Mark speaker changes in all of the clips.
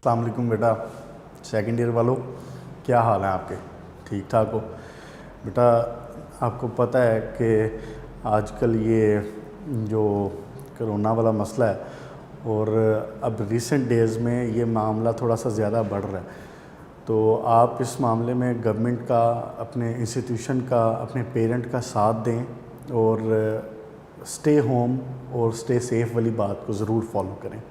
Speaker 1: अस्सलाम वालेकुम बेटा, सेकंड ईयर वालों, क्या हाल है आपके? ठीक ठाक हो? बेटा आपको पता है कि आजकल ये जो कोरोना वाला मसला है और अब रिसेंट डेज़ में ये मामला थोड़ा सा ज़्यादा बढ़ रहा है, तो आप इस मामले में गवर्नमेंट का, अपने इंस्टीट्यूशन का, अपने पेरेंट का साथ दें और स्टे होम और स्टे सेफ़ वाली बात को ज़रूर फॉलो करें।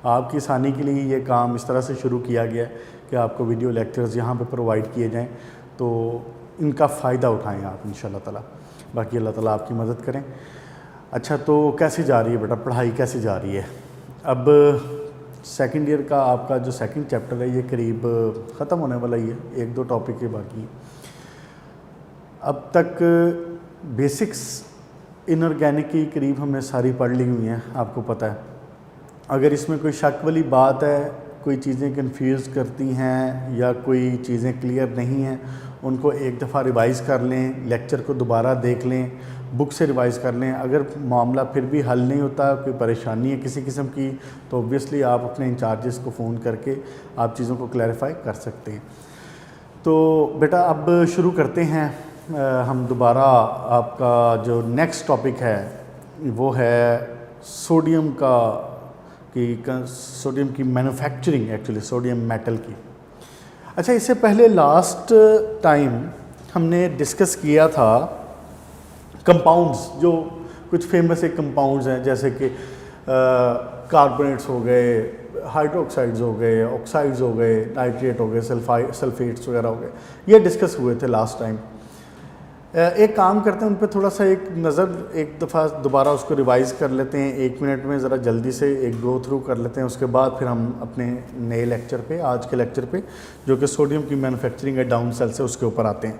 Speaker 1: आपकी आसानी के लिए ये काम इस तरह से शुरू किया गया है कि आपको वीडियो लेक्चर्स यहाँ पे प्रोवाइड किए जाएं, तो इनका फ़ायदा उठाएं आप इंशाल्लाह ताला। बाकी अल्लाह ताला आपकी मदद करें। अच्छा, तो कैसे जा रही है बेटा पढ़ाई, कैसे जा रही है? अब सेकंड ईयर का आपका जो सेकंड चैप्टर है ये करीब ख़त्म होने वाला ही है, एक दो टॉपिक के बाकी। अब तक बेसिक्स इनऑर्गेनिक की करीब हमने सारी पढ़ ली हुई हैं, आपको पता है। अगर इसमें कोई शक वाली बात है, कोई चीज़ें कंफ्यूज करती हैं या कोई चीज़ें क्लियर नहीं हैं, उनको एक दफ़ा रिवाइज़ कर लें, लेक्चर को दोबारा देख लें, बुक से रिवाइज़ कर लें। अगर मामला फिर भी हल नहीं होता, कोई परेशानी है किसी किस्म की, तो ऑब्वियसली आप अपने इंचार्जेस को फ़ोन करके आप चीज़ों को क्लैरिफाई कर सकते हैं। तो बेटा अब शुरू करते हैं। हम दोबारा आपका जो नेक्स्ट टॉपिक है वो है सोडियम की मैन्युफैक्चरिंग, एक्चुअली सोडियम मेटल की। अच्छा, इससे पहले लास्ट टाइम हमने डिस्कस किया था कंपाउंड्स, जो कुछ फेमस एक कंपाउंड्स हैं, जैसे कि कार्बोनेट्स हो गए, हाइड्रोक्साइड्स हो गए, ऑक्साइड्स हो गए, नाइट्रेट हो गए, सल्फेट्स वगैरह हो गए, ये डिस्कस हुए थे लास्ट टाइम। एक काम करते हैं, उन पर थोड़ा सा एक नज़र एक दफ़ा दोबारा उसको रिवाइज़ कर लेते हैं, 1 मिनट में ज़रा जल्दी से एक गो थ्रू कर लेते हैं। उसके बाद फिर हम अपने नए लेक्चर पे, आज के लेक्चर पे, जो कि सोडियम की मैन्युफैक्चरिंग है डाउन सेल से, उसके ऊपर आते हैं।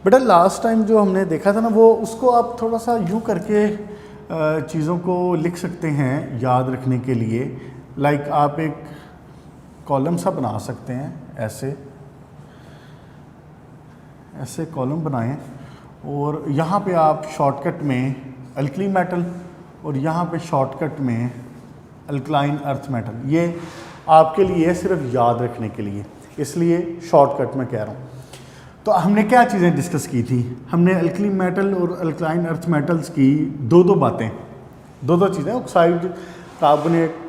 Speaker 1: बेटा लास्ट टाइम जो हमने देखा था ना, वो उसको आप थोड़ा सा यूँ करके चीज़ों को लिख सकते हैं याद रखने के लिए। लाइक आप एक कॉलम सा बना सकते हैं, ऐसे कॉलम बनाएं और यहाँ पे आप शॉर्टकट में अल्कली मेटल और यहाँ पे शॉर्टकट में अल्कलाइन अर्थ मेटल, ये आपके लिए सिर्फ याद रखने के लिए, इसलिए शॉर्टकट में कह रहा हूँ। तो हमने क्या चीज़ें डिस्कस की थी? हमने अल्कली मेटल और अल्कलाइन अर्थ मेटल्स की दो चीज़ें, ऑक्साइड, कार्बोनेट,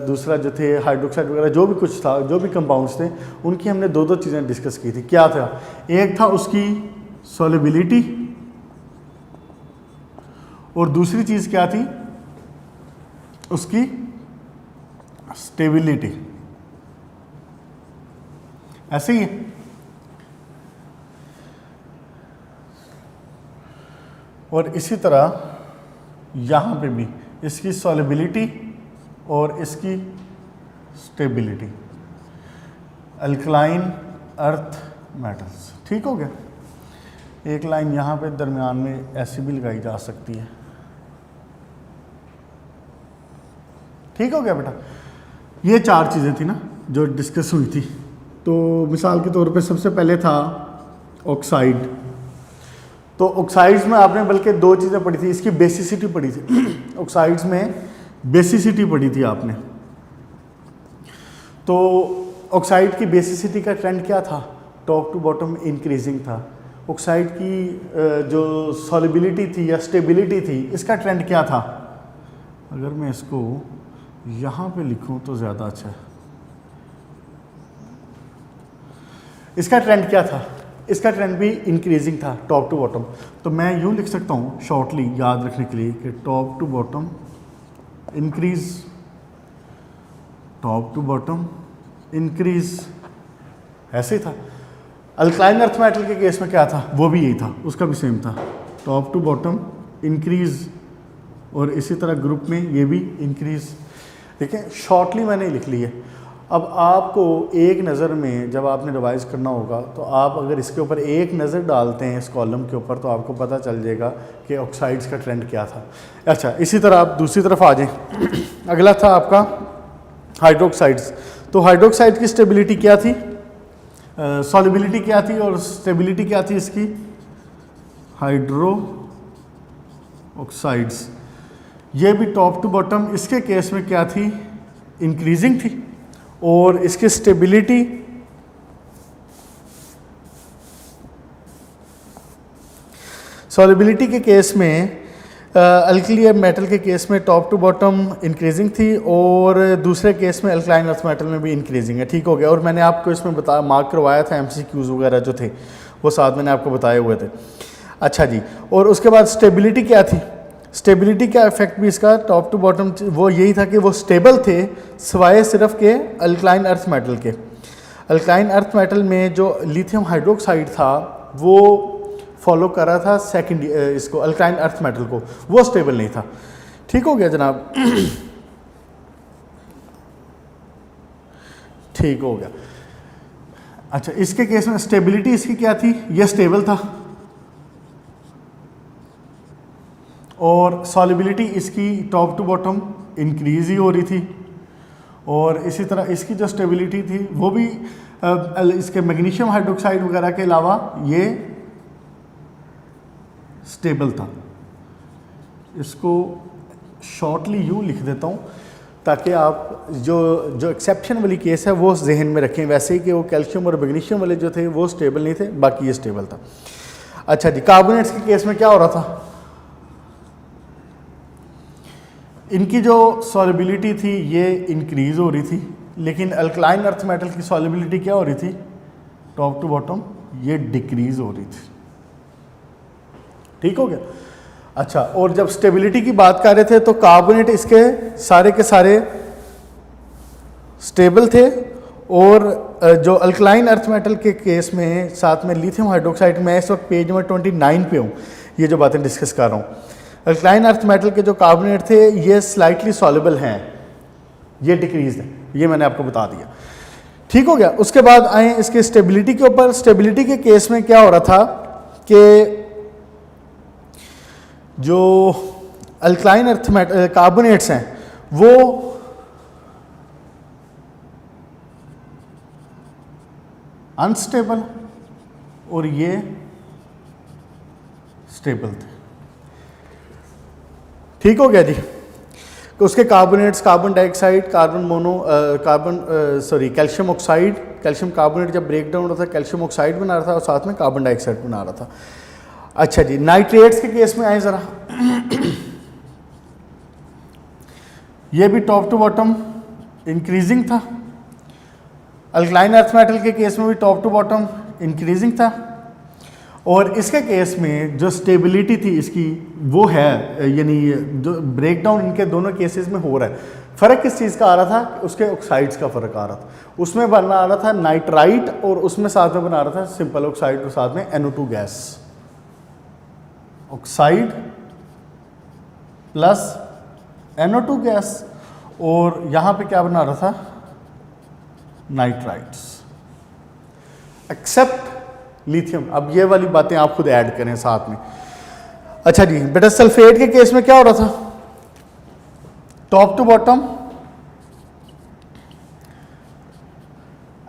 Speaker 1: दूसरा जो थे हाइड्रोक्साइड वगैरह, जो भी कुछ था, जो भी कंपाउंड्स थे, उनकी हमने दो चीज़ें डिस्कस की थी। क्या था? एक था उसकी सॉल्युबिलिटी और दूसरी चीज़ क्या थी? उसकी स्टेबिलिटी। ऐसे ही है। और इसी तरह यहाँ पे भी इसकी सॉल्युबिलिटी और इसकी स्टेबिलिटी, अल्कलाइन अर्थ मेटल्स। ठीक हो गया? एक लाइन यहाँ पे दरमियान में ऐसी भी लगाई जा सकती है। ठीक हो गया बेटा? ये 4 चीज़ें थी ना जो डिस्कस हुई थी। तो मिसाल के तौर पे सबसे पहले था ऑक्साइड। तो ऑक्साइड्स में आपने बल्कि 2 चीज़ें पढ़ी थी, इसकी बेसिसिटी पढ़ी थी। ऑक्साइड्स में बेसिसिटी पढ़ी थी आपने। तो ऑक्साइड की बेसिसिटी का ट्रेंड क्या था? टॉप टू बॉटम इंक्रीजिंग था। ऑक्साइड की जो सॉल्युबिलिटी थी या स्टेबिलिटी थी, इसका ट्रेंड क्या था? अगर मैं इसको यहाँ पे लिखूँ तो ज़्यादा अच्छा है। इसका ट्रेंड क्या था? इसका ट्रेंड भी इंक्रीजिंग था, टॉप टू बॉटम। तो मैं यूँ लिख सकता हूँ शॉर्टली याद रखने के लिए कि top to bottom increase, top to bottom increase, ऐसे ही था। अल्कलाइन अर्थ मेटल के केस में क्या था? वो भी यही था, उसका भी सेम था, टॉप टू बॉटम इंक्रीज, और इसी तरह ग्रुप में ये भी इंक्रीज। देखिए शॉर्टली मैंने लिख ली है। अब आपको एक नज़र में जब आपने रिवाइज़ करना होगा, तो आप अगर इसके ऊपर एक नज़र डालते हैं इस कॉलम के ऊपर, तो आपको पता चल जाएगा कि ऑक्साइड्स का ट्रेंड क्या था। अच्छा, इसी तरह आप दूसरी तरफ आ जाएं। अगला था आपका हाइड्रोक्साइड्स। तो हाइड्रोक्साइड की स्टेबिलिटी क्या थी? सॉल्युबिलिटी क्या थी और स्टेबिलिटी क्या थी इसकी? Hydro oxides. ये भी टॉप टू बॉटम, इसके केस में क्या थी? इंक्रीजिंग थी। और इसकी स्टेबिलिटी सॉलिबिलिटी के केस में अल्कली मेटल के केस में टॉप टू बॉटम इंक्रीजिंग थी और दूसरे केस में अल्कलाइन अर्थ मेटल में भी इंक्रीजिंग है। ठीक हो गया। और मैंने आपको इसमें मार्क करवाया था, MCQs वगैरह जो थे वो साथ मैंने आपको बताए हुए थे। अच्छा जी, और उसके बाद स्टेबिलिटी क्या थी? स्टेबिलिटी का इफेक्ट भी इसका टॉप टू बॉटम वो यही था कि वो स्टेबल थे सिवाय सिर्फ के अल्कलाइन अर्थ मेटल के। अल्कलाइन अर्थ मेटल में जो लिथियम हाइड्रोक्साइड था वो फॉलो कर रहा था सेकंड इसको अल्कलाइन अर्थ मेटल को, वो स्टेबल नहीं था। ठीक हो गया जनाब? ठीक हो गया। अच्छा, इसके केस में स्टेबिलिटी इसकी क्या थी? ये स्टेबल था और सॉलिबिलिटी इसकी टॉप टू बॉटम इंक्रीज ही हो रही थी। और इसी तरह इसकी जो स्टेबिलिटी थी वो भी इसके मैग्नीशियम हाइड्रोक्साइड वगैरह के अलावा ये स्टेबल था। इसको शॉर्टली यूँ लिख देता हूँ ताकि आप जो एक्सेप्शन वाली केस है वो जहन में रखें। वैसे ही कि वो कैल्शियम और मैग्नीशियम वाले जो थे वो स्टेबल नहीं थे, बाकी ये स्टेबल था। अच्छा जी, कार्बोनेट्स के केस में क्या हो रहा था? इनकी जो सॉलिबिलिटी थी ये इंक्रीज हो रही थी, लेकिन अल्कलाइन अर्थ मेटल की सॉलिबिलिटी क्या हो रही थी? टॉप टू बॉटम ये डिक्रीज हो रही थी। ठीक हो गया? अच्छा, और जब स्टेबिलिटी की बात कर रहे थे तो कार्बोनेट इसके सारे के सारे स्टेबल थे और जो अल्कलाइन अर्थ मेटल के केस में साथ में लिथियम हाइड्रोक्साइड में इस वक्त पेज नंबर 29 पे हूँ, ये जो बातें डिस्कस कर रहा हूँ। अल्कलाइन अर्थ मेटल के जो कार्बोनेट थे ये स्लाइटली सॉल्युबल हैं, ये डिक्रीज है, ये मैंने आपको बता दिया। ठीक हो गया? उसके बाद आए इसके स्टेबिलिटी के ऊपर। स्टेबिलिटी के केस में क्या हो रहा था कि जो अल्कलाइन अर्थ मेटल कार्बोनेट्स हैं वो अनस्टेबल और ये स्टेबल थे। ठीक हो गया जी? तो उसके carbonates carbon dioxide, calcium oxide, calcium carbonate जब ब्रेक डाउन होता था कैल्शियम ऑक्साइड बना रहा था और साथ में कार्बन डाइऑक्साइड बना रहा था। अच्छा जी, नाइट्रेट्स के केस में आए ज़रा। ये भी टॉप टू बॉटम इंक्रीजिंग था। अल्कलाइन अर्थ मेटल के केस में भी टॉप टू बॉटम इंक्रीजिंग था और इसके केस में जो स्टेबिलिटी थी इसकी वो है, यानी जो ब्रेक डाउन इनके दोनों केसेस में हो रहा है। फ़र्क किस चीज़ का आ रहा था? उसके ऑक्साइड्स का फ़र्क आ रहा था। उसमें बना आ रहा था नाइट्राइट और उसमें साथ में बना रहा था सिंपल ऑक्साइड और साथ में NO2 gas. Oxide plus NO2 gas और यहाँ पे क्या बना रहा था? Nitrites except lithium. अब ये वाली बातें आप खुद ऐड करें साथ में। अच्छा जी, बेटा सल्फेट के केस में क्या हो रहा था? Top to bottom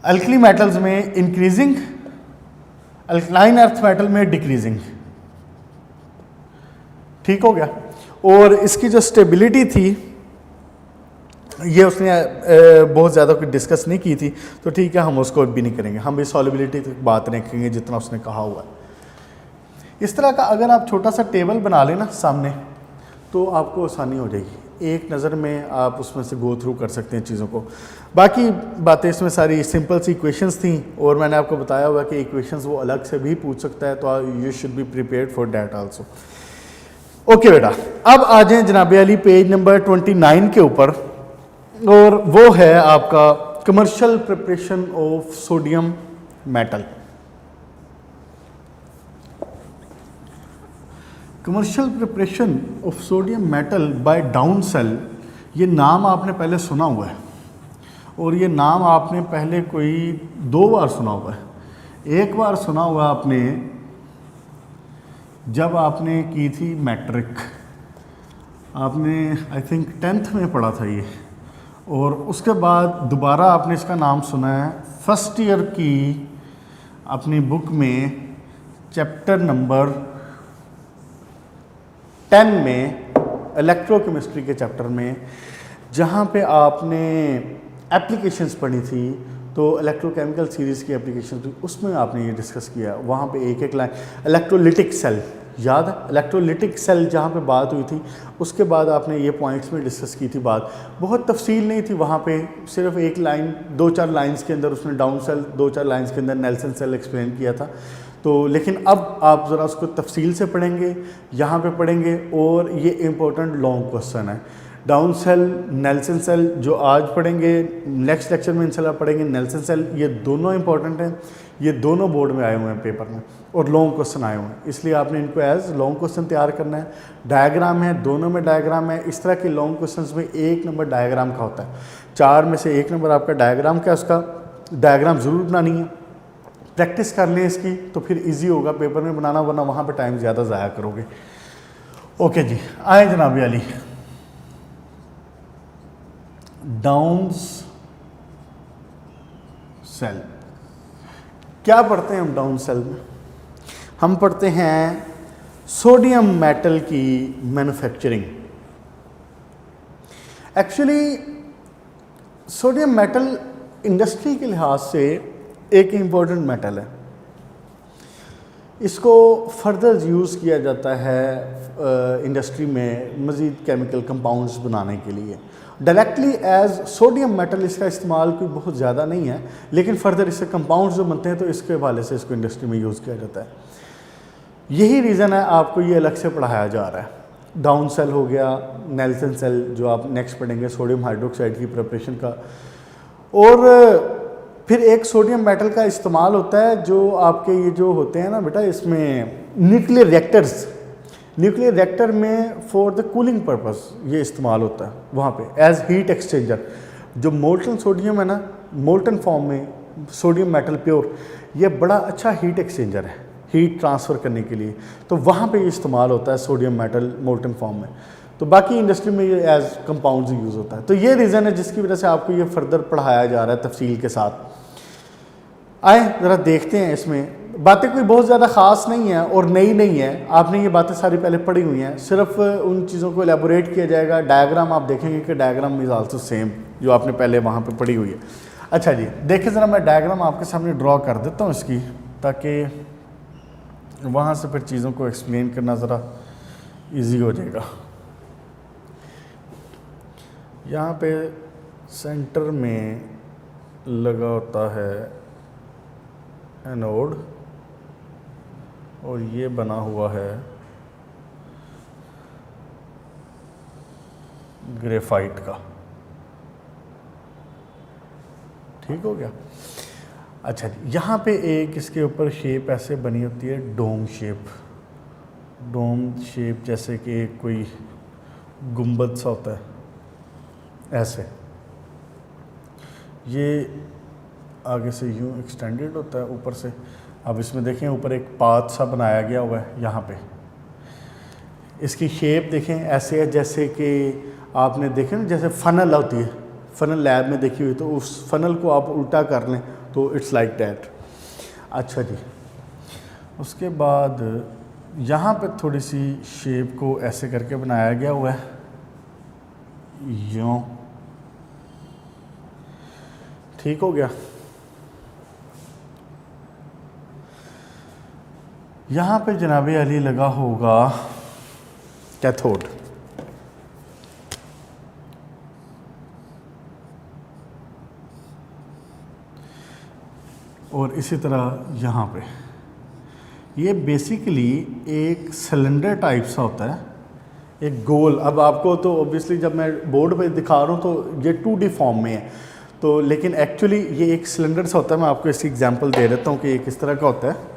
Speaker 1: alkali metals में इंक्रीजिंग, अल्कलाइन अर्थ मेटल में डिक्रीजिंग। ठीक हो गया? और इसकी जो स्टेबिलिटी थी ये उसने बहुत ज़्यादा कुछ डिस्कस नहीं की थी, तो ठीक है हम उसको भी नहीं करेंगे। हम भी सॉलिबिलिटी तक बात रखेंगे जितना उसने कहा हुआ है। इस तरह का अगर आप छोटा सा टेबल बना लेना सामने तो आपको आसानी हो जाएगी। एक नज़र में आप उसमें से गो थ्रू कर सकते हैं चीज़ों को। बाकी बातें इसमें सारी सिंपल सी इक्वेशंस थी और मैंने आपको बताया हुआ कि इक्वेशंस वो अलग से भी पूछ सकता है, तो you should be prepared for that also. Okay बेटा, अब आ जाए जनाब अली पेज नंबर 29 के ऊपर, और वो है आपका commercial preparation of sodium metal. Commercial preparation of sodium metal by Down cell, ये नाम आपने पहले सुना हुआ है और ये नाम आपने पहले कोई 2 बार सुना हुआ है। एक बार सुना हुआ आपने जब आपने की थी मैट्रिक, आपने आई थिंक 10th में पढ़ा था ये, और उसके बाद दोबारा आपने इसका नाम सुना है फर्स्ट ईयर की अपनी बुक में चैप्टर नंबर 10 में इलेक्ट्रोकेमिस्ट्री के चैप्टर में, जहाँ पे आपने एप्लीकेशंस पढ़ी थी, तो इलेक्ट्रोकेमिकल सीरीज़ की एप्लीकेशन थी, उसमें आपने ये डिस्कस किया। वहाँ पे एक एक लाइन इलेक्ट्रोलिटिक सेल, याद है इलेक्ट्रोलिटिक सेल जहाँ पे बात हुई थी, उसके बाद आपने ये पॉइंट्स में डिस्कस की थी बात, बहुत तफसील नहीं थी वहाँ पे, सिर्फ एक लाइन 2-4 लाइंस के अंदर उसने डाउन सेल, 2-4 लाइंस के अंदर नेल्सन सेल एक्सप्लेन किया था। तो लेकिन अब आप ज़रा उसको तफसील से पढ़ेंगे, यहाँ पे पढ़ेंगे, और ये इम्पोर्टेंट लॉन्ग क्वेश्चन है। डाउन सेल, नेल्सन सेल जो आज पढ़ेंगे, नेक्स्ट लेक्चर में इंशाल्लाह पढ़ेंगे नेल्सन सेल, ये दोनों इंपॉर्टेंट हैं, ये दोनों बोर्ड में आए हुए हैं पेपर में, और लॉन्ग क्वेश्चन आए हुए हैं, इसलिए आपने इनको एज लॉन्ग क्वेश्चन तैयार करना है। डायग्राम है, दोनों में डायग्राम है। इस तरह के लॉन्ग क्वेश्चंस में 1 नंबर डायग्राम का होता है, 4 में से 1 नंबर आपका डायग्राम का, उसका डायग्राम ज़रूर बनानी है। प्रैक्टिस कर लें इसकी तो फिर इजी होगा पेपर में बनाना, वरना वहाँ पे टाइम ज़्यादा ज़ाया करोगे। ओके जी, आए जनाब अली, डाउन सेल क्या पढ़ते हैं हम? डाउन सेल में हम पढ़ते हैं सोडियम मेटल की manufacturing. Actually sodium metal industry के लिहाज से एक इम्पोर्टेंट मेटल है, इसको फर्दर यूज़ किया जाता है इंडस्ट्री में मज़ीद केमिकल कंपाउंड्स बनाने के लिए। डायरेक्टली एज सोडियम मेटल इसका इस्तेमाल कोई बहुत ज़्यादा नहीं है, लेकिन फर्दर इससे कंपाउंड्स जो बनते हैं तो इसके हवाले से इसको इंडस्ट्री में यूज़ किया जाता है। यही रीज़न है आपको ये अलग से पढ़ाया जा रहा है। डाउन सेल हो गया, नेल्सन सेल जो आप नेक्स्ट पढ़ेंगे, सोडियम हाइड्रोक्साइड की प्रिपरेशन का, और फिर एक सोडियम मेटल का इस्तेमाल होता है जो आपके ये जो होते हैं ना बेटा, इसमें न्यूक्लियर रिएक्टर्स, न्यूक्लियर रिएक्टर में फॉर द कूलिंग पर्पस ये इस्तेमाल होता है वहाँ पे एज हीट एक्सचेंजर। जो मोल्टन सोडियम है ना, मोल्टन फॉर्म में सोडियम मेटल प्योर, ये बड़ा अच्छा हीट एक्सचेंजर है हीट ट्रांसफ़र करने के लिए, तो वहाँ पे ये इस्तेमाल होता है सोडियम मेटल मोल्टन फॉर्म में। तो बाकी इंडस्ट्री में ये एज कंपाउंड्स यूज़ होता है। तो ये रीज़न है जिसकी वजह से आपको ये फर्दर पढ़ाया जा रहा है तफसील के साथ। आए ज़रा देखते हैं, इसमें बातें कोई बहुत ज़्यादा ख़ास नहीं है और नई नहीं है, आपने ये बातें सारी पहले पढ़ी हुई हैं, सिर्फ उन चीज़ों को एलेबोरेट किया जाएगा। डायग्राम आप देखेंगे कि डायग्राम इज़ आल्सो सेम जो आपने पहले वहाँ पे पढ़ी हुई है। अच्छा जी, देखिए ज़रा मैं डायग्राम आपके सामने ड्रॉ कर देता हूँ इसकी, ताकि वहाँ से फिर चीज़ों को एक्सप्लेन करना ज़रा ईजी हो जाएगा। यहाँ पे सेंटर में लगा होता है एनोड, और ये बना हुआ है ग्रेफाइट का। ठीक हो गया। अच्छा जी, यहाँ पे एक इसके ऊपर शेप ऐसे बनी होती है, डोम शेप, डोम शेप जैसे कि कोई गुंबद सा होता है ऐसे, ये आगे से यूँ एक्सटेंडेड होता है ऊपर से। अब इसमें देखें ऊपर एक पाथ सा बनाया गया हुआ है, यहाँ पे इसकी शेप देखें ऐसे है जैसे कि आपने देखे ना जैसे फ़नल होती है, फ़नल लैब में देखी हुई, तो उस फ़नल को आप उल्टा कर लें तो इट्स लाइक डैट। अच्छा जी, उसके बाद यहाँ पे थोड़ी सी शेप को ऐसे करके बनाया गया हुआ है, यूँ। ठीक हो गया। यहाँ पे जनाब अली लगा होगा कैथोड, और इसी तरह यहाँ पे ये बेसिकली एक सिलेंडर टाइप सा होता है, एक गोल। अब आपको तो ऑब्वियसली जब मैं बोर्ड पे दिखा रहा हूँ तो ये 2D फॉर्म में है, तो लेकिन एक्चुअली ये एक सिलेंडर सा होता है। मैं आपको इसकी एग्जांपल दे देता हूँ कि ये किस तरह का होता है।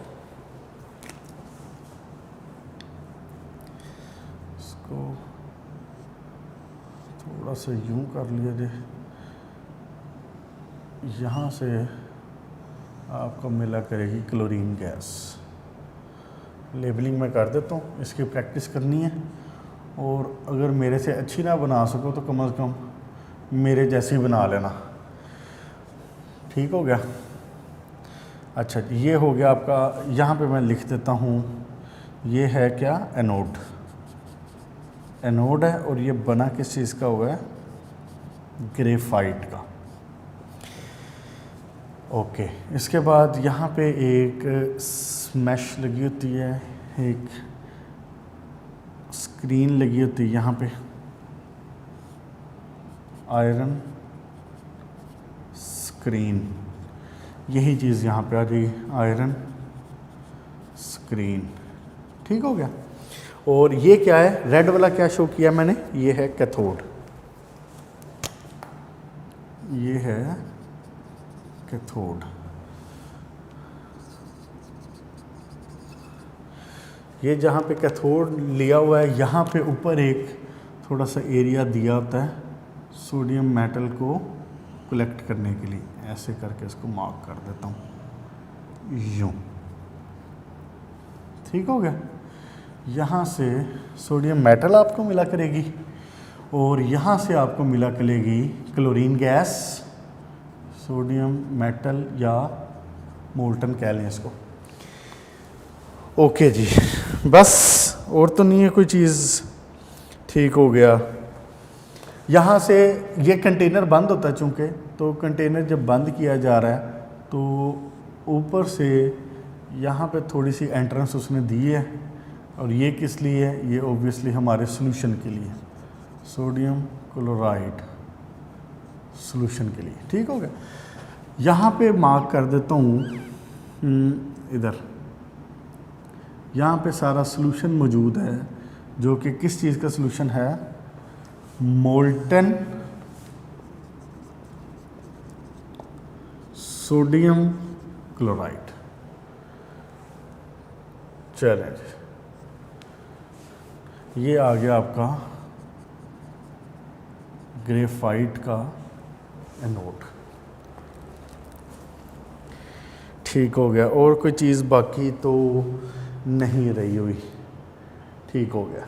Speaker 1: इसको थोड़ा सा यूं कर लिया जाए, यहाँ से आपको मिला करेगी क्लोरीन गैस। लेबलिंग मैं कर देता हूँ, इसकी प्रैक्टिस करनी है, और अगर मेरे से अच्छी ना बना सको तो कम से कम मेरे जैसी बना लेना। ठीक हो गया। अच्छा, ये हो गया आपका। यहाँ पे मैं लिख देता हूँ, ये है क्या, एनोड। एनोड है और ये बना किस चीज़ का हुआ है, ग्रेफाइट का। ओके, इसके बाद यहाँ पे एक स्मैश लगी होती है, एक स्क्रीन लगी होती है यहाँ पे, आयरन स्क्रीन, यही चीज़ यहाँ पे आ जाएगी, आयरन स्क्रीन। ठीक हो गया। और ये क्या है, रेड वाला क्या शो किया मैंने, ये है कैथोड, ये है कैथोड। ये जहाँ पे कैथोड लिया हुआ है, यहाँ पे ऊपर एक थोड़ा सा एरिया दिया होता है सोडियम मेटल को कलेक्ट करने के लिए। ऐसे करके इसको मार्क कर देता हूँ, यूँ। ठीक हो गया। यहाँ से सोडियम मेटल आपको मिला करेगी और यहाँ से आपको मिला करेगी क्लोरीन गैस, सोडियम मेटल या मोल्टन कह लें इसको। ओके जी, बस और तो नहीं है कोई चीज़। ठीक हो गया। यहाँ से ये कंटेनर बंद होता है चूँकि, तो कंटेनर जब बंद किया जा रहा है तो ऊपर से यहाँ पे थोड़ी सी एंट्रेंस उसने दी है, और ये किस लिए है, ये ऑब्वियसली हमारे सॉल्यूशन के लिए, सोडियम क्लोराइड सॉल्यूशन के लिए। ठीक हो गया। यहाँ पे मार्क कर देता हूँ इधर, यहाँ पे सारा सॉल्यूशन मौजूद है, जो कि किस चीज़ का सॉल्यूशन है, मोल्टन सोडियम क्लोराइड। चलें, ये आ गया आपका ग्रेफाइट का एनोड। ठीक हो गया। और कोई चीज़ बाकी तो नहीं रही हुई। ठीक हो गया।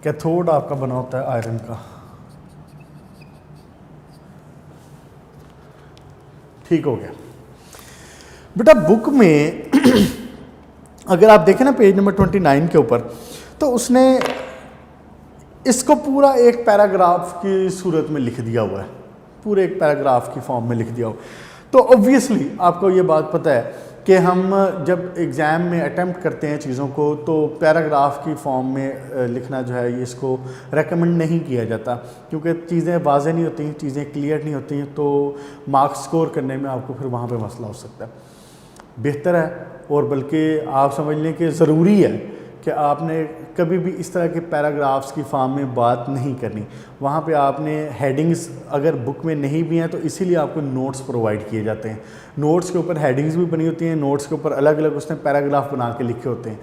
Speaker 1: कैथोड आपका बना होता है आयरन का। ठीक हो गया बेटा। बुक में अगर आप देखें ना पेज नंबर 29 के ऊपर, तो उसने इसको पूरा एक पैराग्राफ की सूरत में लिख दिया हुआ है, पूरे एक पैराग्राफ की फॉर्म में लिख दिया हुआ। तो ऑब्वियसली आपको ये बात पता है कि हम जब एग्ज़ाम में अटेम्प्ट करते हैं चीज़ों को, तो पैराग्राफ की फॉर्म में लिखना जो है ये इसको रेकमेंड नहीं किया जाता, क्योंकि चीज़ें वाज़ेह नहीं होती, चीज़ें क्लियर नहीं होती, तो मार्क्स स्कोर करने में आपको फिर वहाँ पे मसला हो सकता है। बेहतर है, और बल्कि आप समझ लें कि ज़रूरी है कि आपने कभी भी इस तरह के पैराग्राफ्स की फॉर्म में बात नहीं करनी। वहाँ पे आपने हेडिंग्स अगर बुक में नहीं भी हैं तो इसीलिए आपको नोट्स प्रोवाइड किए जाते हैं। नोट्स के ऊपर हेडिंग्स भी बनी होती हैं, नोट्स के ऊपर अलग अलग उसने पैराग्राफ बना के लिखे होते हैं।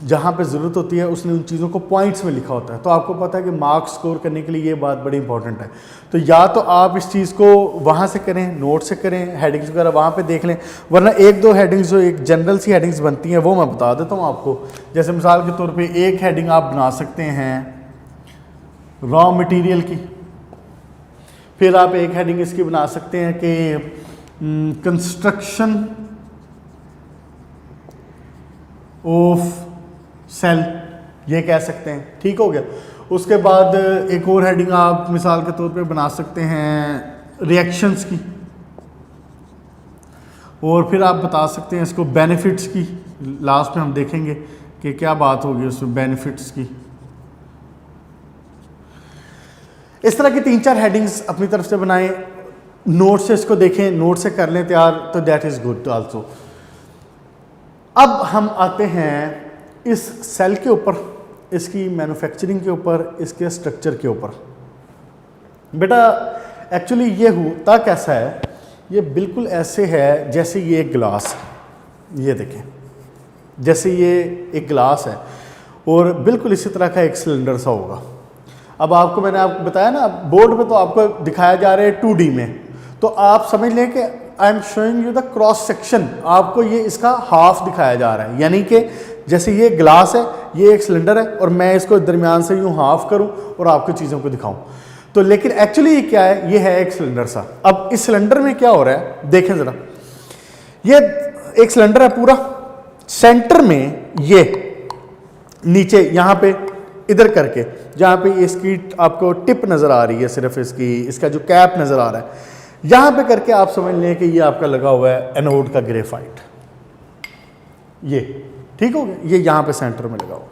Speaker 1: जहाँ पे ज़रूरत होती है उसने उन चीज़ों को पॉइंट्स में लिखा होता है। तो आपको पता है कि मार्क्स स्कोर करने के लिए ये बात बड़ी इंपॉर्टेंट है। तो या तो आप इस चीज़ को वहाँ से करें, नोट से करें, हेडिंग्स वगैरह वहाँ पे देख लें, वरना एक दो हेडिंग्स जो एक जनरल सी हेडिंग्स बनती हैं वो मैं बता देता हूँ आपको। जैसे मिसाल के तौर पे एक हेडिंग आप बना सकते हैं रॉ मटेरियल की, फिर आप एक हेडिंग इसकी बना सकते हैं कि कंस्ट्रक्शन ऑफ सेल, ये कह सकते हैं। ठीक हो गया। उसके बाद एक और हेडिंग आप मिसाल के तौर पे बना सकते हैं रिएक्शंस की, और फिर आप बता सकते हैं इसको बेनिफिट्स की। लास्ट में हम देखेंगे कि क्या बात होगी उसमें बेनिफिट्स की। इस तरह की 3-4 हेडिंग्स अपनी तरफ से बनाएं, नोट से इसको देखें, नोट से कर लें तैयार, तो दैट इज़ गुड आल्सो। अब हम आते हैं इस सेल के ऊपर, इसकी मैन्युफैक्चरिंग के ऊपर, इसके स्ट्रक्चर के ऊपर। बेटा एक्चुअली ये होता कैसा है, ये बिल्कुल ऐसे है जैसे ये एक गिलास, ये देखें जैसे ये एक गिलास है, और बिल्कुल इसी तरह का एक सिलेंडर सा होगा। अब आपको मैंने आपको बताया ना, बोर्ड पे तो आपको दिखाया जा रहा है 2D में, तो आप समझ लें कि I am showing you the cross section. आपको ये इसका हाफ दिखाया जा रहा है, यानी कि जैसे ये ग्लास है, ये एक सिलेंडर है, और मैं इसको दरमियान से यूँ हाफ करूँ और आपको चीज़ों को दिखाऊँ। तो लेकिन एक्चुअली ये क्या है, ये है एक सिलेंडर सा। अब इस सिलेंडर में क्या हो रहा है देखें ज़रा, ये एक सिलेंडर है पूरा, सेंटर में ये नीचे यहाँ पे इधर करके, जहाँ पे इसकी आपको टिप नज़र आ रही है, सिर्फ इसका जो कैप नज़र आ रहा है, यहाँ पे करके आप समझ लें कि ये आपका लगा हुआ है एनोड का ग्रेफाइट। ये ठीक हो गया, ये यहाँ पे सेंटर में लगा हुआ।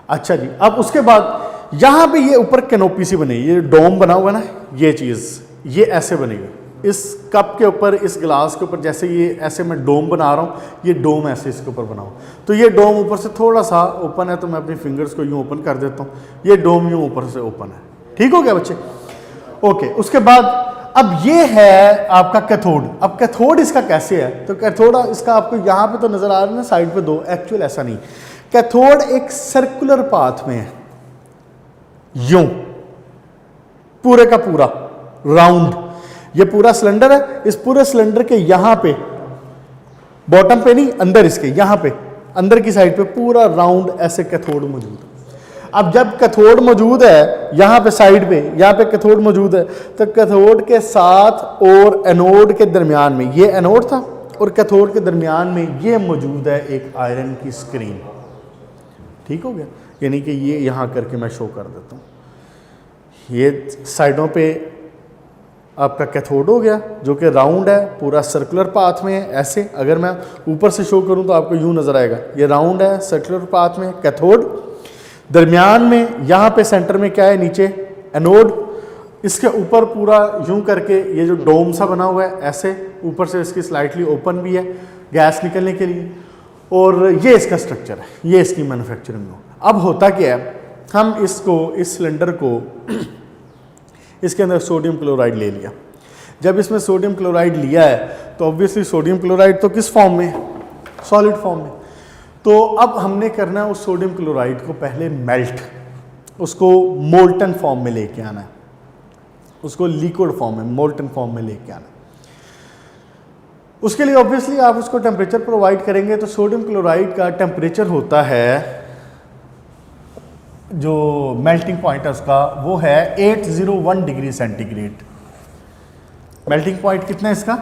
Speaker 1: अच्छा जी, अब उसके बाद यहाँ पे ये ऊपर कैनोपी सी बनी, ये डोम बना हुआ है ना, ये चीज़ ये ऐसे बनेगी इस कप के ऊपर, इस गिलास के ऊपर, जैसे ये ऐसे मैं डोम बना रहा हूँ, ये डोम ऐसे इसके ऊपर बनाऊँ। तो ये डोम ऊपर से थोड़ा सा ओपन है, तो मैं अपनी फिंगर्स को यूँ ओपन कर देता हूँ, ये डोम यूँ ऊपर से ओपन है। ठीक हो गया बच्चे? ओके, उसके बाद अब ये है आपका कैथोड। अब कैथोड इसका कैसे है? तो कैथोड इसका आपको यहाँ पे तो नज़र आ रहा है ना साइड पे दो, एक्चुअल ऐसा नहीं। कैथोड एक सर्कुलर पाथ में है, यूं पूरे का पूरा राउंड। ये पूरा सिलेंडर है, इस पूरे सिलेंडर के यहाँ पे, बॉटम पे नहीं, अंदर इसके यहाँ पे अंदर की साइड पे पूरा राउंड ऐसे कैथोड मौजूद है। अब जब कैथोड मौजूद है यहाँ पे साइड पे, यहाँ पे कैथोड मौजूद है, तो कैथोड के साथ और एनोड के दरमियान में, ये एनोड था और कैथोड के दरमियान में ये मौजूद है एक आयरन की स्क्रीन। ठीक हो गया? यानी कि ये यहाँ करके मैं शो कर देता हूँ, ये साइडों पे आपका कैथोड हो गया जो कि राउंड है, पूरा सर्कुलर पाथ में है। ऐसे अगर मैं ऊपर से शो करूं तो आपको यूं नज़र आएगा, ये राउंड है, सर्कुलर पाथ में कैथोड, दरमियान में यहाँ पे सेंटर में क्या है, नीचे एनोड, इसके ऊपर पूरा यूं करके ये जो डोम सा बना हुआ है ऐसे, ऊपर से इसकी स्लाइटली ओपन भी है गैस निकलने के लिए, और ये इसका स्ट्रक्चर है, ये इसकी मैन्युफैक्चरिंग हो। अब होता क्या है, हम इसको, इस सिलेंडर को इसके अंदर सोडियम क्लोराइड ले लिया। जब इसमें सोडियम क्लोराइड लिया है तो ऑब्वियसली सोडियम क्लोराइड तो किस फॉर्म में? सॉलिड फॉर्म में। तो अब हमने करना है उस सोडियम क्लोराइड को पहले मेल्ट, उसको मोल्टन फॉर्म में लेके आना है, उसको लिक्विड फॉर्म में, मोल्टन फॉर्म में लेके आना है। उसके लिए ऑब्वियसली आप उसको टेम्परेचर प्रोवाइड करेंगे। तो सोडियम क्लोराइड का टेम्परेचर होता है, जो मेल्टिंग पॉइंट है उसका, वो है 801 डिग्री सेंटीग्रेड। मेल्टिंग पॉइंट कितना है इसका?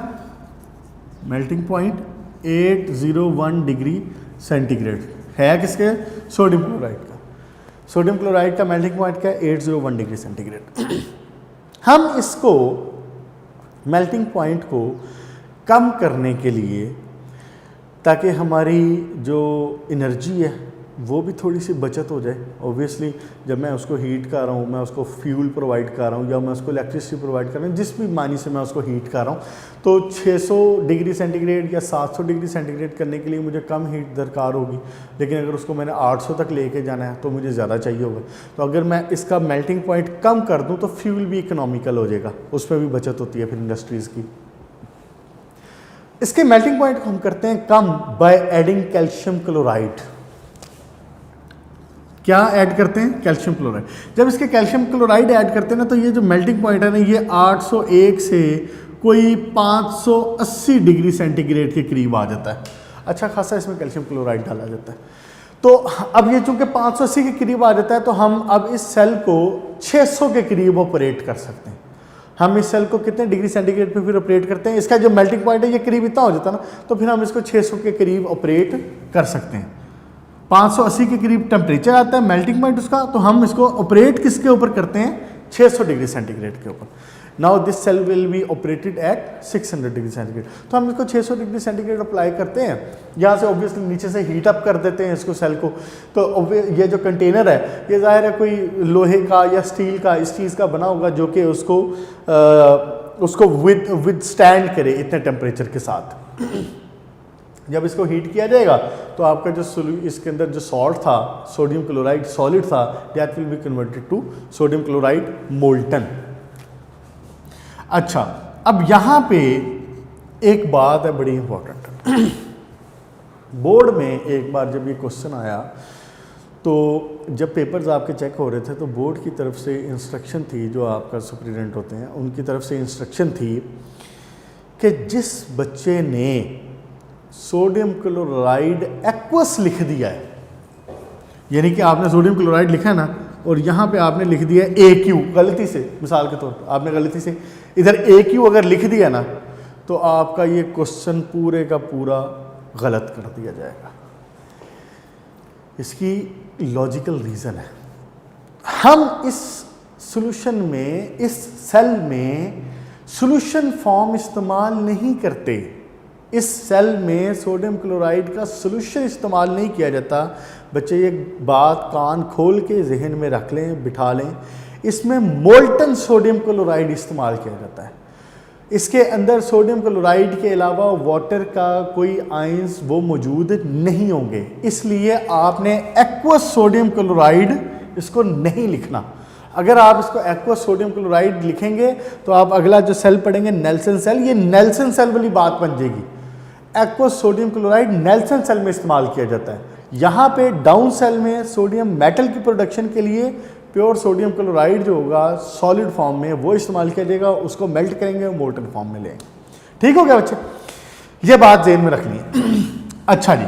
Speaker 1: मेल्टिंग पॉइंट 801 डिग्री सेंटीग्रेड है किसके? सोडियम क्लोराइड का। सोडियम क्लोराइड का मेल्टिंग पॉइंट क्या है? 801 डिग्री सेंटीग्रेड। हम इसको मेल्टिंग पॉइंट को कम करने के लिए, ताकि हमारी जो एनर्जी है वो भी थोड़ी सी बचत हो जाए। ऑब्वियसली जब मैं उसको हीट कर रहा हूँ, मैं उसको फ्यूल प्रोवाइड कर रहा हूँ या मैं उसको इलेक्ट्रिसिटी प्रोवाइड कर रहा हूँ, जिस भी मानी से मैं उसको हीट कर रहा हूँ, तो 600 डिग्री सेंटीग्रेड या 700 डिग्री सेंटीग्रेड करने के लिए मुझे कम हीट दरकार होगी। लेकिन अगर उसको मैंने 800 तक लेके जाना है तो मुझे ज़्यादा चाहिए होगा। तो अगर मैं इसका मेल्टिंग पॉइंट कम कर दूँ तो फ्यूल भी इकोनॉमिकल हो जाएगा, उसमें भी बचत होती है फिर इंडस्ट्रीज़ की। इसके मेल्टिंग पॉइंट को हम करते हैं come by adding calcium chloride. क्या ऐड करते हैं? Calcium chloride. जब इसके कैल्शियम क्लोराइड ऐड करते हैं ना, तो ये जो मेल्टिंग पॉइंट है ना, ये 801 से कोई 580 डिग्री सेंटीग्रेड के करीब आ जाता है। अच्छा खासा इसमें कैल्शियम क्लोराइड डाला जाता है। तो अब ये चूंकि 580 के करीब आ जाता है, तो हम अब इस सेल को 600 के करीब ऑपरेट कर सकते हैं। हम इस सेल को कितने डिग्री सेंटीग्रेड पे फिर ऑपरेट करते हैं? इसका जो मेल्टिंग पॉइंट है ये करीब इतना हो जाता है ना, तो फिर हम इसको 600 के करीब ऑपरेट कर सकते हैं। 580 के करीब टेम्परेचर आता है मेल्टिंग पॉइंट उसका, तो हम इसको ऑपरेट किसके ऊपर करते हैं? 600 डिग्री सेंटीग्रेड के ऊपर। Now this cell will be operated at 600 degree centigrade. तो हम इसको 600 डिग्री सेंटीग्रेड अप्लाई करते हैं, यहाँ से ऑब्वियसली नीचे से हीट अप कर देते हैं इसको, सेल को। तो ये जो कंटेनर है ये ज़ाहिर है कोई लोहे का या स्टील का, इस चीज़ का बना होगा जो कि उसको विद स्टैंड करे इतने टेम्परेचर के साथ। जब इसको हीट किया जाएगा तो आपका जो इसके अंदर जो सॉल्ट था, सोडियम क्लोराइड सॉलिड था, that will be converted to sodium chloride molten. अच्छा, अब यहाँ पे एक बात है बड़ी इंपॉर्टेंट। बोर्ड में एक बार जब ये क्वेश्चन आया, तो जब पेपर्स आपके चेक हो रहे थे, तो बोर्ड की तरफ से इंस्ट्रक्शन थी, जो आपका सुपरिटेंडेंट होते हैं उनकी तरफ से इंस्ट्रक्शन थी कि जिस बच्चे ने सोडियम क्लोराइड एक्वस लिख दिया है, यानी कि आपने सोडियम क्लोराइड लिखा है ना, और यहाँ पे आपने लिख दिया AQ गलती से, मिसाल के तौर पर आपने गलती से इधर AQ अगर लिख दिया ना, तो आपका ये क्वेश्चन पूरे का पूरा गलत कर दिया जाएगा। इसकी लॉजिकल रीज़न है। हम इस सॉल्यूशन में, इस सेल में सॉल्यूशन फॉर्म इस्तेमाल नहीं करते। इस सेल में सोडियम क्लोराइड का सॉल्यूशन इस्तेमाल नहीं किया जाता। बच्चे ये बात कान खोल के जहन में रख लें, बिठा लें, इसमें मोल्टन सोडियम क्लोराइड इस्तेमाल किया जाता है। इसके अंदर सोडियम क्लोराइड के अलावा वाटर का कोई आयंस वो मौजूद नहीं होंगे, इसलिए आपने एक्वस सोडियम क्लोराइड इसको नहीं लिखना। अगर आप इसको एक्वस सोडियम क्लोराइड लिखेंगे तो आप अगला जो सेल पढ़ेंगे नेल्सन सेल, ये नेल्सन सेल वाली बात बन जाएगी। Aqueous sodium chloride Nelson cell में इस्तेमाल किया जाता है। यहाँ पे डाउन सेल में सोडियम मेटल की प्रोडक्शन के लिए प्योर सोडियम क्लोराइड जो होगा सॉलिड फॉर्म में वो इस्तेमाल किया जाएगा, उसको मेल्ट करेंगे और मोल्टन फॉर्म में लेंगे। ठीक हो गया बच्चे, ये बात ज़हन में रखनी है। अच्छा जी,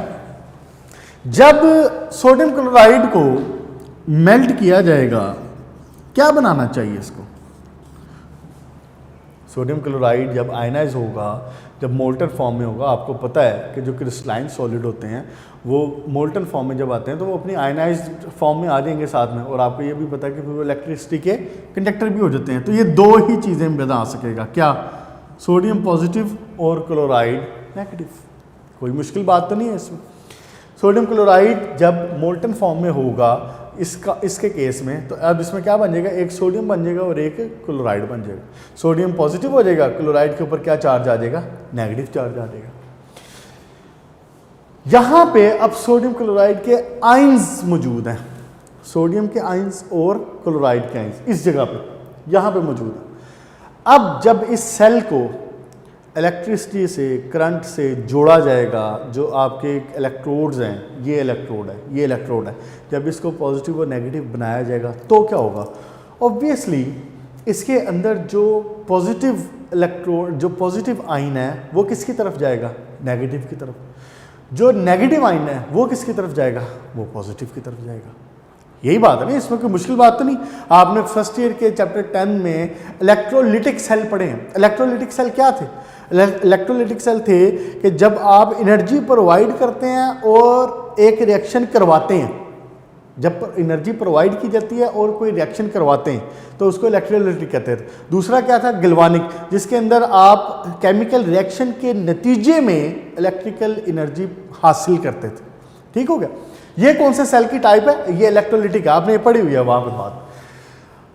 Speaker 1: जब सोडियम क्लोराइड को मेल्ट किया जाएगा क्या बनाना चाहिए इसको? सोडियम क्लोराइड जब आयनाइज होगा, जब मोल्टन फॉर्म में होगा, आपको पता है कि जो क्रिस्टलाइन सॉलिड होते हैं वो मोल्टन फॉर्म में जब आते हैं तो वो अपनी आयनाइज फॉर्म में आ जाएंगे साथ में, और आपको ये भी पता है कि फिर वो इलेक्ट्रिसिटी के कंडक्टर भी हो जाते हैं। तो ये दो ही चीज़ें बना सकेगा, क्या? सोडियम पॉजिटिव और क्लोराइड नेगेटिव। कोई मुश्किल बात तो नहीं है इसमें। सोडियम क्लोराइड जब मोल्टन फॉर्म में होगा इसके केस में, तो अब इसमें क्या बन जाएगा? एक सोडियम बन जाएगा और एक क्लोराइड बन जाएगा। सोडियम पॉजिटिव हो जाएगा, क्लोराइड के ऊपर क्या चार्ज आ जाएगा? नेगेटिव चार्ज आ जाएगा। यहां पे अब सोडियम क्लोराइड के आयंस मौजूद हैं, सोडियम के आयंस और क्लोराइड के आयंस इस जगह पे यहां पे मौजूद है। अब जब इस सेल को इलेक्ट्रिसिटी से, करंट से जोड़ा जाएगा, जो आपके इलेक्ट्रोड्स हैं, ये इलेक्ट्रोड है, ये इलेक्ट्रोड है, जब इसको पॉजिटिव और नेगेटिव बनाया जाएगा तो क्या होगा? ऑब्वियसली इसके अंदर जो पॉजिटिव इलेक्ट्रोड, जो पॉजिटिव आयन है वो किसकी तरफ जाएगा? नेगेटिव की तरफ। जो नेगेटिव आयन है वो किसकी तरफ जाएगा? वो पॉजिटिव की तरफ जाएगा। यही बात है ना, इसमें कोई मुश्किल बात तो नहीं। आपने फर्स्ट ईयर के चैप्टर 10 में इलेक्ट्रोलिटिक सेल पढ़े हैं। इलेक्ट्रोलिटिक सेल क्या थे? इलेक्ट्रोलिटिक सेल थे कि जब आप एनर्जी प्रोवाइड करते हैं और एक रिएक्शन करवाते हैं, जब एनर्जी प्रोवाइड की जाती है और कोई रिएक्शन करवाते हैं तो उसको इलेक्ट्रोलिटिक कहते थे। दूसरा क्या था? गैल्वानिक, जिसके अंदर आप केमिकल रिएक्शन के नतीजे में इलेक्ट्रिकल एनर्जी हासिल करते थे। ठीक हो गया? ये कौन से सेल की टाइप है? ये इलेक्ट्रोलिटिक है, आपने ये पढ़ी हुई है वहां पर बात।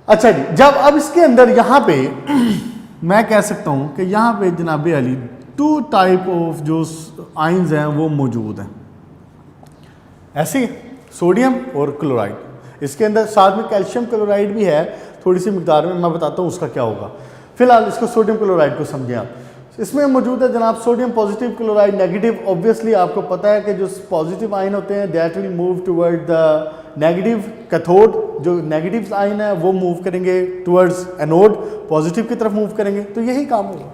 Speaker 1: अच्छा जी, जब अब इसके अंदर यहां पे मैं कह सकता हूं कि यहां पे जनाबे अली टू टाइप ऑफ जो आयंस हैं वो मौजूद हैं, ऐसे सोडियम और क्लोराइड। इसके अंदर साथ में कैल्शियम क्लोराइड भी है थोड़ी सी मिकदार में, मैं बताता हूँ उसका क्या होगा। फिलहाल इसको सोडियम क्लोराइड को समझें आप। इसमें मौजूद है जनाब sodium positive, chloride negative. Obviously आपको पता है कि जो पॉजिटिव आयन होते हैं that will move toward the negative cathode, जो नेगेटिव आयन है वो मूव करेंगे टुवर्ड्स एनोड, पॉजिटिव की तरफ मूव करेंगे। तो यही काम होगा,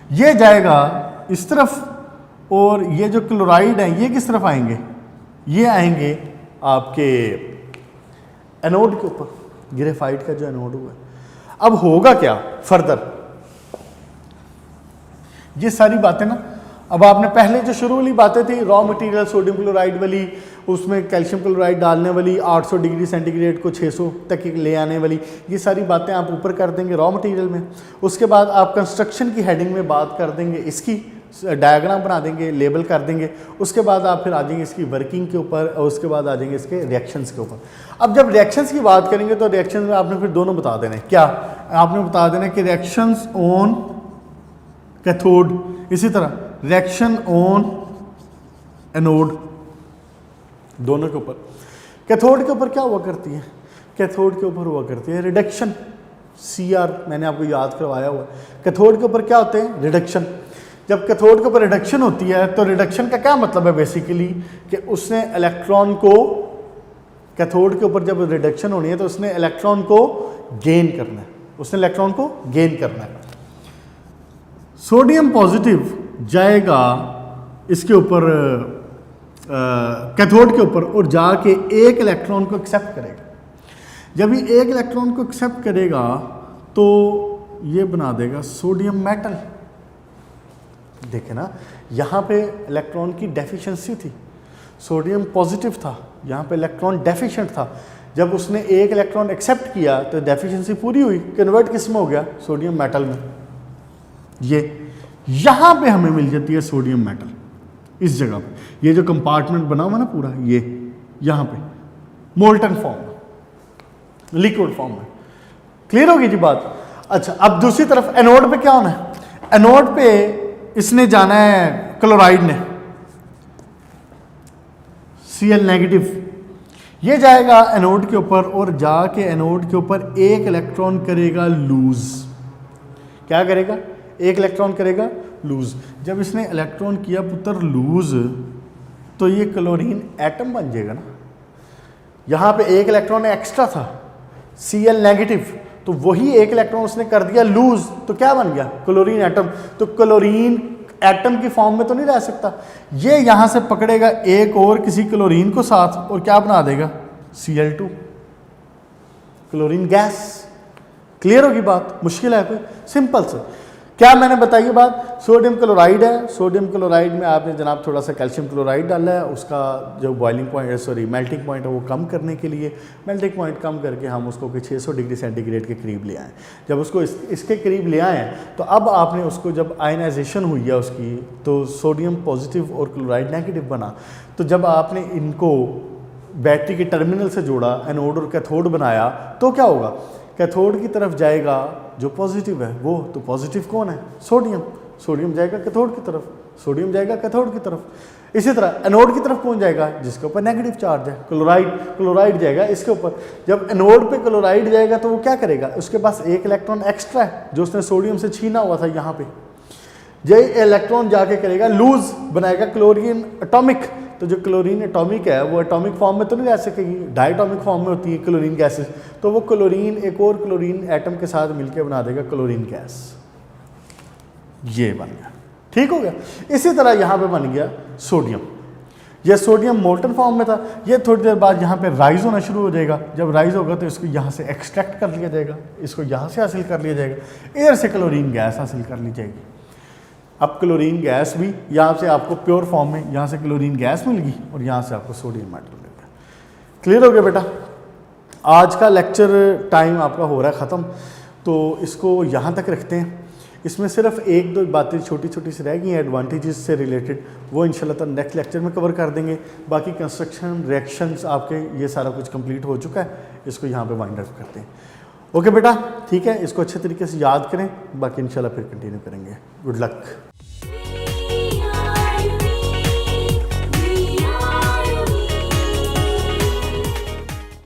Speaker 1: ये जाएगा इस तरफ और ये जो क्लोराइड है ये किस तरफ आएंगे? ये आएंगे आपके एनोड के ऊपर, ग्रेफाइट का जो एनोड हुआ है। अब होगा क्या फर्दर? ये सारी बातें ना, अब आपने पहले जो शुरू वाली बातें थी रॉ मटेरियल सोडियम क्लोराइड वाली, उसमें कैल्शियम क्लोराइड डालने वाली, 800 डिग्री सेंटीग्रेड को 600 तक ले आने वाली, ये सारी बातें आप ऊपर कर देंगे रॉ मटेरियल में। उसके बाद आप कंस्ट्रक्शन की हेडिंग में बात कर देंगे, इसकी डायग्राम बना देंगे, लेबल कर देंगे। उसके बाद आप फिर आ जाएंगे इसकी वर्किंग के ऊपर और उसके बाद आ जाएंगे इसके रिएक्शंस के ऊपर। अब जब रिएक्शंस की बात करेंगे तो रिएक्शंस में आपने फिर दोनों बता देना है। क्या आपने बता देना है कि रिएक्शंस ऑन कैथोड, इसी तरह रिएक्शन ऑन एनोड, दोनों के ऊपर। कैथोड के ऊपर क्या हुआ करती है? कैथोड के ऊपर हुआ करती है रिडक्शन, CR मैंने आपको याद करवाया हुआ। कैथोड के ऊपर क्या होते हैं? रिडक्शन। जब कैथोड के ऊपर रिडक्शन होती है तो रिडक्शन का क्या मतलब है? बेसिकली कि उसने इलेक्ट्रॉन को, कैथोड के ऊपर जब रिडक्शन होनी है तो उसने इलेक्ट्रॉन को गेन करना है, उसने इलेक्ट्रॉन को गेन करना है। सोडियम पॉजिटिव जाएगा इसके ऊपर कैथोड के ऊपर और जाके एक इलेक्ट्रॉन को एक्सेप्ट करेगा। जब ये एक इलेक्ट्रॉन को एक्सेप्ट करेगा तो ये बना देगा सोडियम मेटल। देखे ना, यहाँ पे इलेक्ट्रॉन की डेफिशिएंसी थी, सोडियम पॉजिटिव था, यहाँ पे इलेक्ट्रॉन डेफिशिएंट था। जब उसने एक इलेक्ट्रॉन एक्सेप्ट किया तो डेफिशिएंसी पूरी हुई, कन्वर्ट किस में हो गया, सोडियम मेटल में। ये यहाँ पे हमें मिल जाती है सोडियम मेटल, इस जगह पे, ये जो कंपार्टमेंट बना हुआ ना पूरा, ये यहाँ पे मोल्टन फॉर्म में, लिक्विड फॉर्म में। क्लियर होगी जी बात। अच्छा, अब दूसरी तरफ एनोड पे क्या होना है, एनोड पे इसने जाना है क्लोराइड ने, Cl नेगेटिव, ये जाएगा एनोड के ऊपर और जाके एनोड के ऊपर एक इलेक्ट्रॉन करेगा लूज। क्या करेगा, एक इलेक्ट्रॉन करेगा लूज। जब इसने इलेक्ट्रॉन किया पुत्र लूज, तो ये क्लोरीन एटम बन जाएगा ना। यहाँ पे एक इलेक्ट्रॉन एक्स्ट्रा था Cl नेगेटिव, तो वही एक इलेक्ट्रॉन उसने कर दिया लूज, तो क्या बन गया, क्लोरीन एटम। तो क्लोरीन एटम की फॉर्म में तो नहीं रह सकता, ये यहां से पकड़ेगा एक और किसी क्लोरीन को साथ और क्या बना देगा, Cl2, क्लोरीन गैस। क्लियर होगी बात, मुश्किल है कोई, सिंपल से। क्या मैंने बताई ये बात, सोडियम क्लोराइड है, सोडियम क्लोराइड में आपने जनाब थोड़ा सा कैल्शियम क्लोराइड डाला है, उसका जो boiling point, sorry melting point है वो कम करने के लिए, मेल्टिंग पॉइंट कम करके हम उसको 600 डिग्री सेंटीग्रेड के करीब ले आए। जब उसको इसके करीब ले आए तो अब आपने उसको जब आयनाइजेशन हुई है उसकी, तो सोडियम पॉजिटिव और क्लोराइड नेगेटिव बना। तो जब आपने इनको बैटरी के टर्मिनल से जोड़ा, एनोड और कैथोड बनाया, तो क्या होगा, कैथोड की तरफ जाएगा जो पॉजिटिव है वो, तो पॉजिटिव कौन है, सोडियम, सोडियम जाएगा कैथोड की तरफ, सोडियम जाएगा कैथोड की तरफ। इसी तरह एनोड की तरफ कौन जाएगा, जिसके ऊपर नेगेटिव चार्ज है, क्लोराइड, क्लोराइड जाएगा इसके ऊपर। जब एनोड पे क्लोराइड जाएगा तो वो क्या करेगा, उसके पास एक इलेक्ट्रॉन एक्स्ट्रा है जो उसने सोडियम से छीना हुआ था यहाँ पे, ये इलेक्ट्रॉन जाके करेगा लूज, बनाएगा क्लोरीन एटॉमिक। तो जो क्लोरीन एटॉमिक है वो एटॉमिक फॉर्म में तो नहीं रह सकेगी, डायटॉमिक फॉर्म में होती है क्लोरीन गैसेस, तो वो क्लोरीन एक और क्लोरीन एटम के साथ मिलकर बना देगा क्लोरीन गैस। ये बन गया, ठीक हो गया। इसी तरह यहाँ पे बन गया सोडियम, ये सोडियम मोल्टन फॉर्म में था, ये थोड़ी देर बाद यहाँ पे राइज होना शुरू हो जाएगा। जब राइज होगा तो इसको यहाँ से एक्सट्रैक्ट कर लिया जाएगा, इसको यहाँ से हासिल कर लिया जाएगा, एयर से क्लोरीन गैस हासिल कर ली जाएगी। अब क्लोरीन गैस भी यहाँ से आपको प्योर फॉर्म में, यहाँ से क्लोरीन गैस मिल गई और यहाँ से आपको सोडियम मेटल मिल गया। क्लियर हो गया बेटा। आज का लेक्चर टाइम आपका हो रहा है ख़त्म, तो इसको यहाँ तक रखते हैं। इसमें सिर्फ एक दो बातें छोटी छोटी सी रह गई हैं एडवांटेजेस से रिलेटेड, वो इंशाल्लाह तो नेक्स्ट लेक्चर में कवर कर देंगे। बाकी कंस्ट्रक्शन रिएक्शंस आपके ये सारा कुछ कंप्लीट हो चुका है, इसको यहाँ पे वाइंड अप करते हैं। ओके बेटा, ठीक है, इसको अच्छे तरीके से याद करें, बाकी इंशाल्लाह फिर कंटिन्यू करेंगे। Good luck.